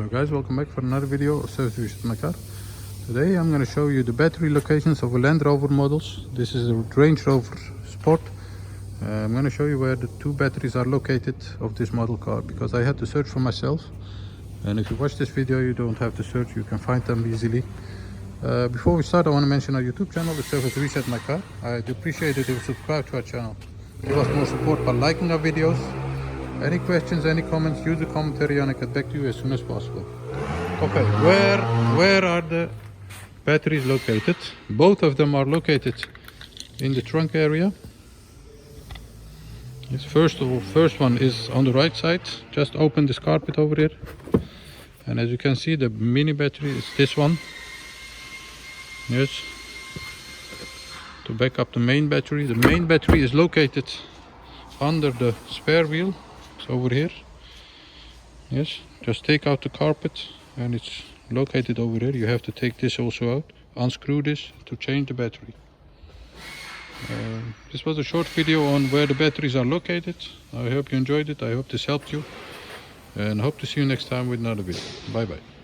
Hello guys, welcome back for another video of service reviews of my car. Today I'm going to show you the battery locations of a Land Rover models. This is a Range Rover Sport. I'm going to show you where the two batteries are located of this model car, because I had to search for myself, and if you watch this video you don't have to search, you can find them easily. Before we start, I want to mention our YouTube channel, the Service Reset My Car. I'd appreciate it if you subscribe to our channel. Give us more support by liking our videos. Any questions, any comments, use the commentary and I get back to you as soon as possible. Okay, where are the batteries located? Both of them are located in the trunk area. Yes, first one is on the right side. Just open this carpet over here. And as you can see, the mini battery is this one. Yes. To back up the main battery. The main battery is located under the spare wheel. It's over here. Yes, just take out the carpet and it's located over here. You have to take this also out, unscrew this to change the battery. This was a short video on where the batteries are located. I hope you enjoyed it. I hope this helped you, and hope to see you next time with another video. Bye bye.